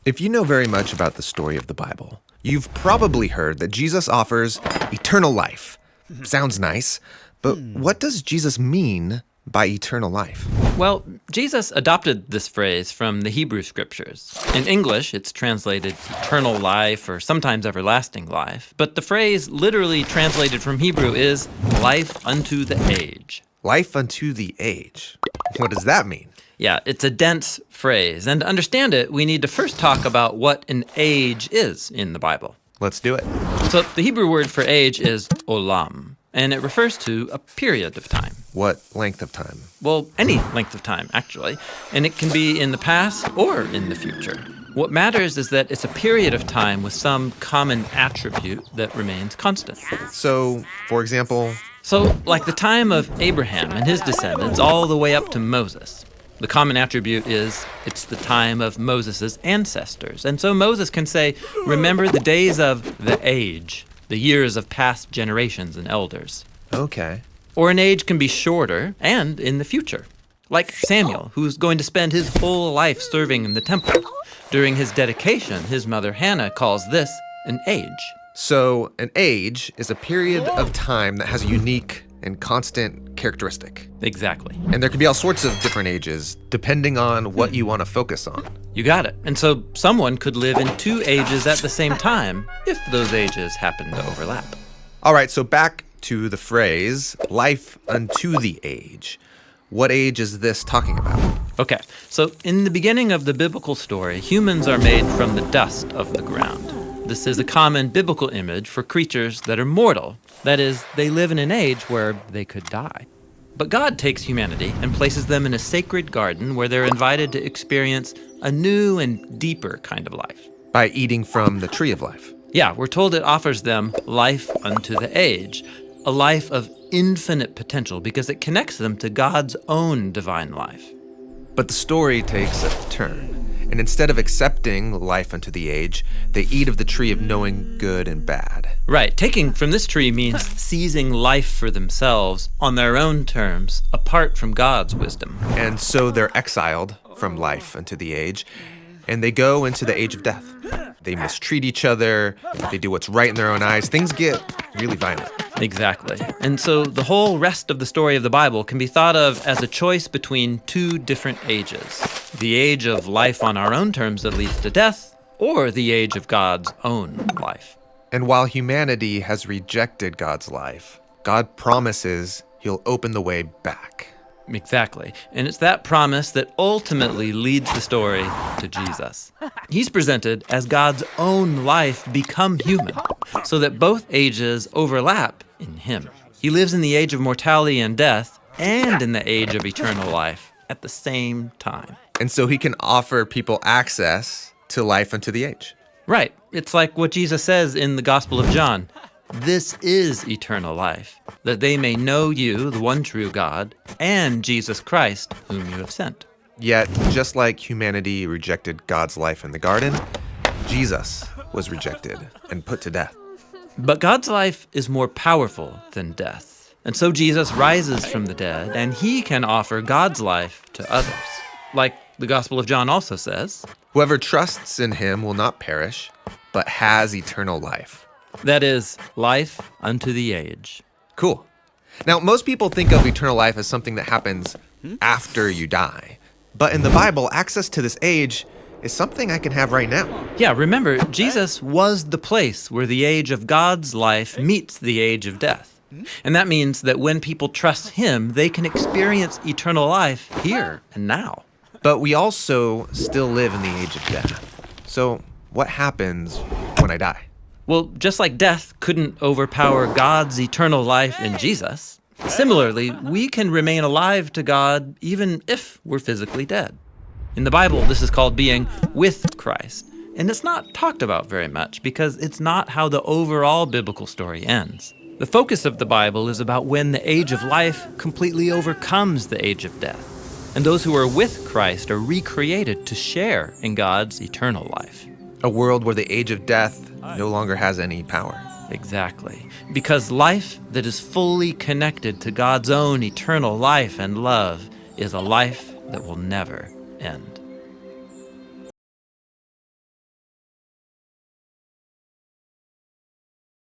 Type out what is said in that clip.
If you know very much about the story of the Bible, you've probably heard that Jesus offers eternal life. Sounds nice, but what does Jesus mean by eternal life? Well, Jesus adopted this phrase from the Hebrew scriptures. In English, it's translated eternal life or sometimes everlasting life, but the phrase literally translated from Hebrew is life unto the age. Life unto the age. What does that mean? Yeah, it's a dense phrase, and to understand it, we need to first talk about what an age is in the Bible. Let's do it. So the Hebrew word for age is olam, and it refers to a period of time. What length of time? Well, any length of time, actually, and it can be in the past or in the future. What matters is that it's a period of time with some common attribute that remains constant. So, for example, like the time of Abraham and his descendants all the way up to Moses. The common attribute is it's the time of Moses' ancestors. And so Moses can say, remember the days of the age, the years of past generations and elders. Okay. Or an age can be shorter and in the future. Like Samuel, who's going to spend his whole life serving in the temple. During his dedication, his mother Hannah calls this an age. So, an age is a period of time that has a unique and constant characteristic. Exactly. And there can be all sorts of different ages, depending on what you want to focus on. You got it. And so someone could live in two ages at the same time if those ages happen to overlap. All right, so back to the phrase, life unto the age. What age is this talking about? Okay, so in the beginning of the biblical story, humans are made from the dust of the ground. This is a common biblical image for creatures that are mortal. That is, they live in an age where they could die. But God takes humanity and places them in a sacred garden where they're invited to experience a new and deeper kind of life. By eating from the tree of life. Yeah, we're told it offers them life unto the age, a life of infinite potential because it connects them to God's own divine life. But the story takes a turn. And instead of accepting life unto the age, they eat of the tree of knowing good and bad. Right. Taking from this tree means seizing life for themselves on their own terms, apart from God's wisdom. And so they're exiled from life unto the age, and they go into the age of death. They mistreat each other, they do what's right in their own eyes. Things get really violent. Exactly. And so the whole rest of the story of the Bible can be thought of as a choice between two different ages. The age of life on our own terms that leads to death, or the age of God's own life. And while humanity has rejected God's life, God promises he'll open the way back. Exactly. And it's that promise that ultimately leads the story to Jesus. He's presented as God's own life become human, so that both ages overlap in him. He lives in the age of mortality and death and in the age of eternal life at the same time. And so he can offer people access to life unto the age. Right. It's like what Jesus says in the Gospel of John. This is eternal life, that they may know you, the one true God, and Jesus Christ, whom you have sent. Yet, just like humanity rejected God's life in the garden, Jesus was rejected and put to death. But God's life is more powerful than death. And so Jesus rises from the dead, and he can offer God's life to others. Like the Gospel of John also says, whoever trusts in him will not perish, but has eternal life. That is, life unto the age. Cool. Now, most people think of eternal life as something that happens after you die. But in the Bible, access to this age is something I can have right now. Yeah, remember, Jesus was the place where the age of God's life meets the age of death. And that means that when people trust him, they can experience eternal life here and now. But we also still live in the age of death. So what happens when I die? Well, just like death couldn't overpower God's eternal life in Jesus, similarly, we can remain alive to God even if we're physically dead. In the Bible, this is called being with Christ. And it's not talked about very much because it's not how the overall biblical story ends. The focus of the Bible is about when the age of life completely overcomes the age of death. And those who are with Christ are recreated to share in God's eternal life. A world where the age of death no longer has any power. Exactly. Because life that is fully connected to God's own eternal life and love is a life that will never end.